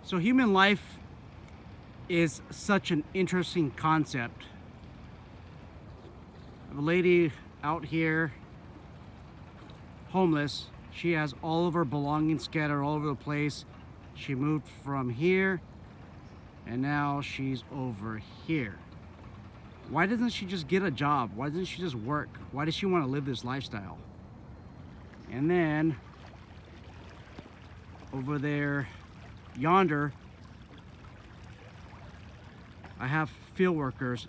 So human life is such an interesting concept. A lady out here, homeless. She has all of her belongings scattered all over the place. She moved from here and now she's over here. Why doesn't she just get a job? Why doesn't she just work? Why does she want to live this lifestyle? And then over there, yonder, I have field workers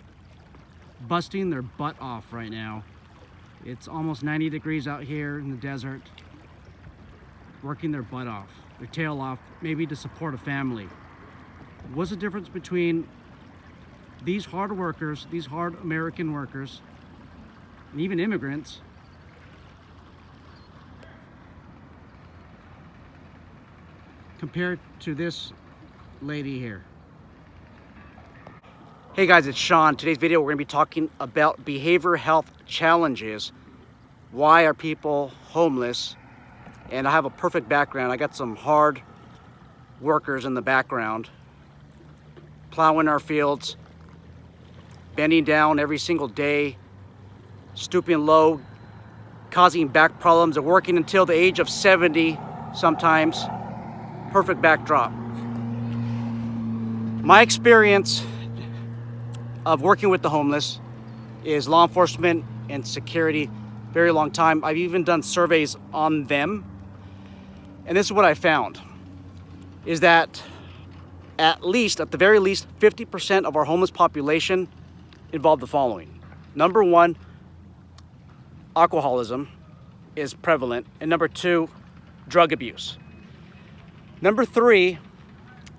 busting their butt off right now. It's almost 90 degrees out here in the desert, working their butt off, their tail off, maybe to support a family. What's the difference between these hard workers, these hard American workers, and even immigrants, compared to this lady here? Hey guys, it's Sean. Today's video we're going to be talking about behavioral health challenges. Why are people homeless? And I have a perfect background. I got some hard workers in the background, plowing our fields, bending down every single day, stooping low, causing back problems, and working until the age of 70 sometimes. Perfect backdrop. My experience of working with the homeless is law enforcement and security, very long time. I've even done surveys on them. And this is what I found, is that at the very least, 50% of our homeless population involve the following. Number one, alcoholism is prevalent. And number two, drug abuse. Number three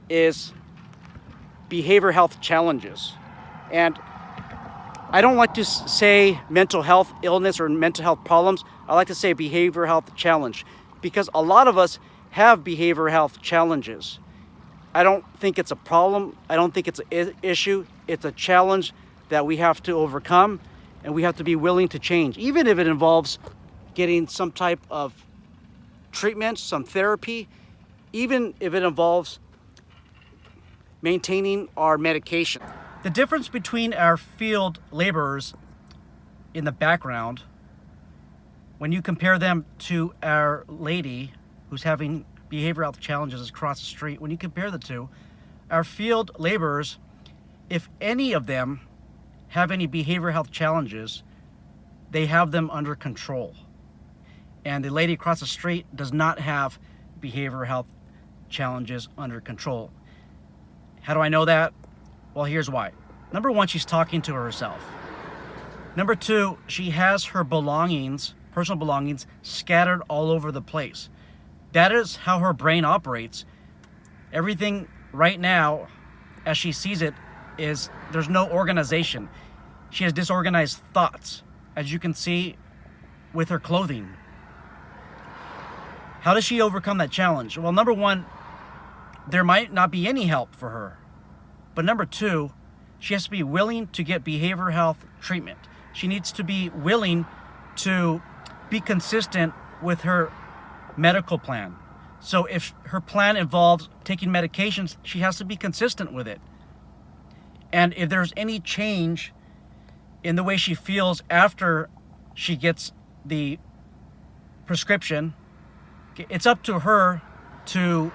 is behavioral health challenges. And I don't like to say mental health illness or mental health problems. I like to say behavioral health challenge, because a lot of us have behavioral health challenges. I don't think it's a problem. I don't think it's an issue. It's a challenge that we have to overcome, and we have to be willing to change, even if it involves getting some type of treatment, some therapy, even if it involves maintaining our medication. The difference between our field laborers in the background, when you compare them to our lady who's having behavioral health challenges across the street, when you compare the two, our field laborers, if any of them have any behavioral health challenges, they have them under control. And the lady across the street does not have behavioral health challenges under control. How do I know that? Well, here's why. Number one, she's talking to herself. Number two, she has her belongings, personal belongings, scattered all over the place. That is how her brain operates. Everything right now, as she sees it, is there's no organization. She has disorganized thoughts, as you can see with her clothing. How does she overcome that challenge? Well, number one, there might not be any help for her. But number two, she has to be willing to get behavioral health treatment. She needs to be willing to be consistent with her medical plan. So if her plan involves taking medications, she has to be consistent with it. And if there's any change in the way she feels after she gets the prescription, it's up to her to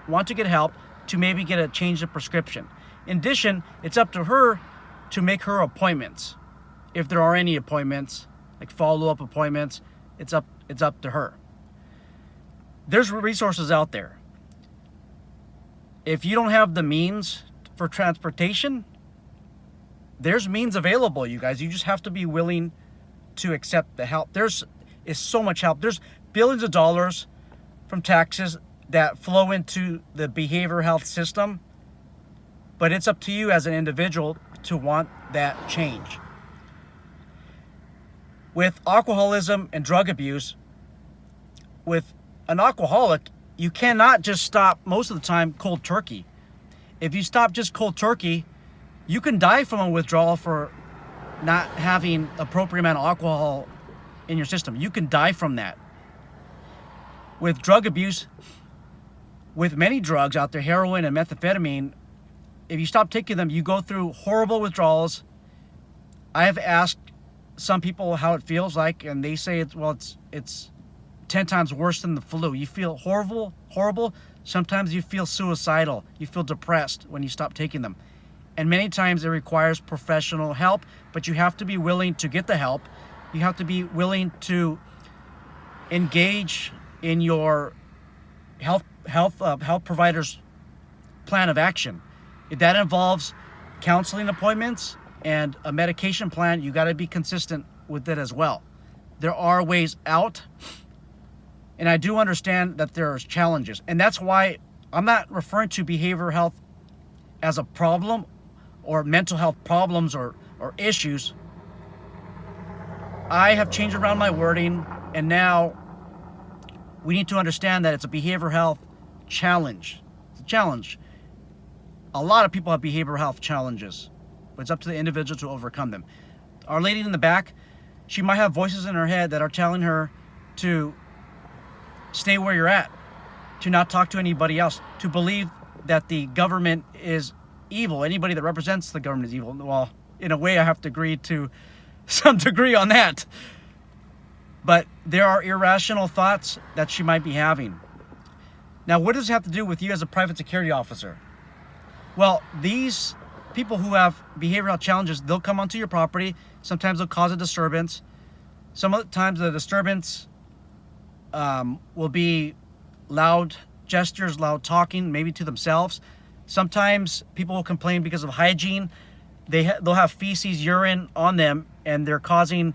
want to get help, to maybe get a change of prescription. In addition, it's up to her to make her appointments. If there are any appointments, like follow-up appointments, it's up to her. There's resources out there. If you don't have the means for transportation, there's means available, you guys. You just have to be willing to accept the help. Is so much help. There's billions of dollars from taxes that flow into the behavioral health system, but it's up to you as an individual to want that change. With alcoholism and drug abuse, with an alcoholic, you cannot just stop most of the time cold turkey. If you stop just cold turkey, you can die from a withdrawal for not having appropriate amount of alcohol in your system. You can die from that. With drug abuse, with many drugs out there, heroin and methamphetamine, if you stop taking them, you go through horrible withdrawals. I have asked some people how it feels like, and they say it's 10 times worse than the flu. You feel horrible. Sometimes you feel suicidal. You feel depressed when you stop taking them. And many times it requires professional help, but you have to be willing to get the help. You have to be willing to engage in your health provider's plan of action. If that involves counseling appointments and a medication plan, you got to be consistent with it as well. There are ways out, and I do understand that there are challenges, and that's why I'm not referring to behavioral health as a problem or mental health problems or issues. I have changed around my wording, and now we need to understand that it's a behavioral health challenge. It's a challenge. A lot of people have behavioral health challenges, but it's up to the individual to overcome them. Our lady in the back, she might have voices in her head that are telling her to stay where you're at, to not talk to anybody else, to believe that the government is evil. Anybody that represents the government is evil. Well, in a way, I have to agree to some degree on that. But there are irrational thoughts that she might be having. Now, what does it have to do with you as a private security officer? Well, these people who have behavioral challenges, they'll come onto your property. Sometimes they'll cause a disturbance. Some of the times the disturbance will be loud gestures, loud talking, maybe to themselves. Sometimes people will complain because of hygiene. They'll have feces, urine on them, and they're causing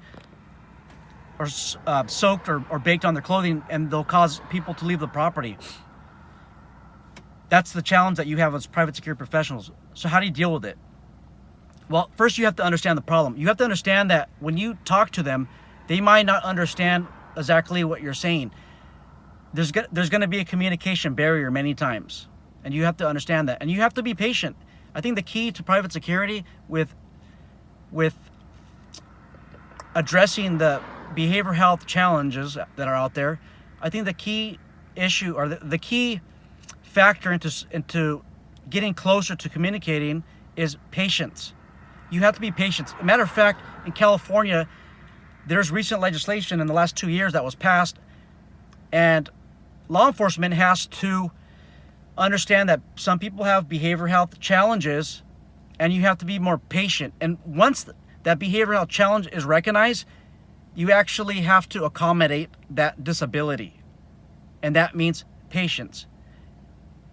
or soaked or baked on their clothing, and they'll cause people to leave the property. That's the challenge that you have as private security professionals. So how do you deal with it? Well, first you have to understand the problem. You have to understand that when you talk to them, they might not understand exactly what you're saying. There's going to be a communication barrier many times, and you have to understand that. And you have to be patient. I think the key to private security with addressing the behavioral health challenges that are out there, I think the key issue or the key factor into getting closer to communicating is patience. You have to be patient. As a matter of fact, in California, there's recent legislation in the last 2 years that was passed, and law enforcement has to understand that some people have behavioral health challenges, and you have to be more patient. And once that behavioral health challenge is recognized, you actually have to accommodate that disability, and that means patience.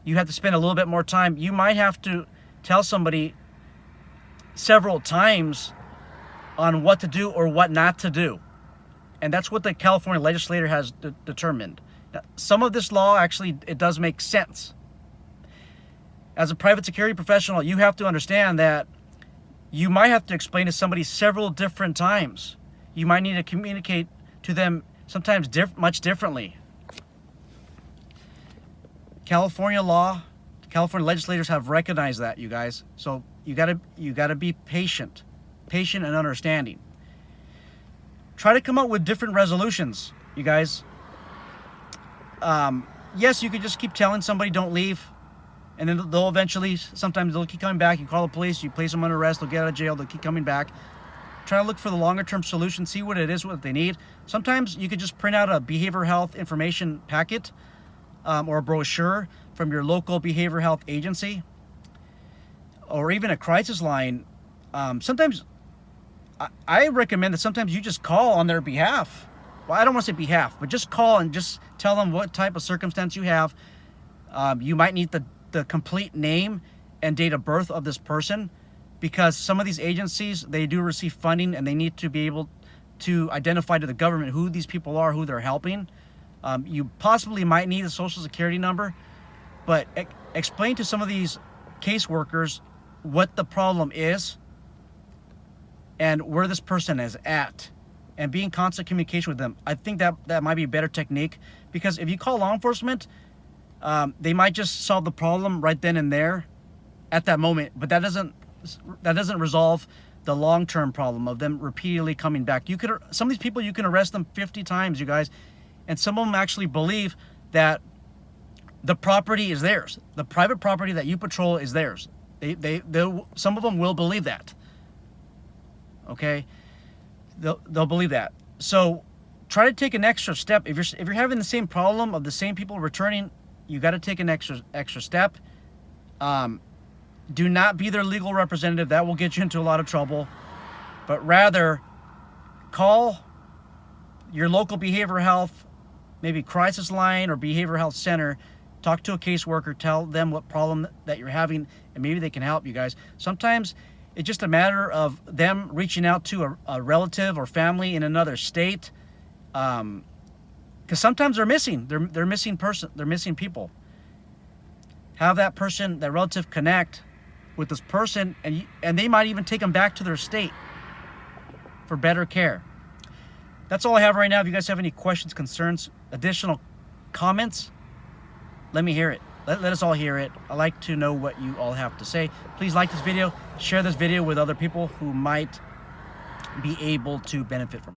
You have to spend a little bit more time. You might have to tell somebody several times on what to do or what not to do. And that's what the California legislature has determined. Now, some of this law, actually, it does make sense. As a private security professional, you have to understand that you might have to explain to somebody several different times. You might need to communicate to them sometimes much differently. California law, California legislators have recognized that, you guys. So you gotta be patient and understanding. Try to come up with different resolutions, you guys. Yes, you could just keep telling somebody don't leave, and then they'll eventually, sometimes they'll keep coming back. You call the police, you place them under arrest, they'll get out of jail, they'll keep coming back. Try to look for the longer term solution, see what it is, what they need. Sometimes you could just print out a behavioral health information packet or a brochure from your local behavioral health agency, or even a crisis line. Sometimes I recommend that sometimes you just call on their behalf. Well, I don't want to say behalf, but just call and just tell them what type of circumstance you have. You might need the complete name and date of birth of this person, because some of these agencies, they do receive funding and they need to be able to identify to the government who these people are, who they're helping. You possibly might need a social security number, but explain to some of these caseworkers what the problem is and where this person is at, and be in constant communication with them. I think that might be a better technique, because if you call law enforcement, they might just solve the problem right then and there at that moment, but that doesn't resolve the long-term problem of them repeatedly coming back. Some of these people, you can arrest them 50 times, you guys, and some of them actually believe that the property is theirs. The private property that you patrol is theirs. Some of them will believe that. Okay, they'll believe that. So try to take an extra step. If you're having the same problem of the same people returning, you got to take an extra step. Do not be their legal representative. That will get you into a lot of trouble. But rather, call your local behavioral health, maybe crisis line or behavioral health center. Talk to a caseworker. Tell them what problem that you're having, and maybe they can help you guys. Sometimes it's just a matter of them reaching out to a relative or family in another state, because sometimes they're missing. They're missing person. They're missing people. Have that person, that relative, connect with this person, and they might even take them back to their state for better care. That's all I have right now. If you guys have any questions, concerns, additional comments, let me hear it. Let us all hear it. I like to know what you all have to say. Please like this video, share this video with other people who might be able to benefit from it.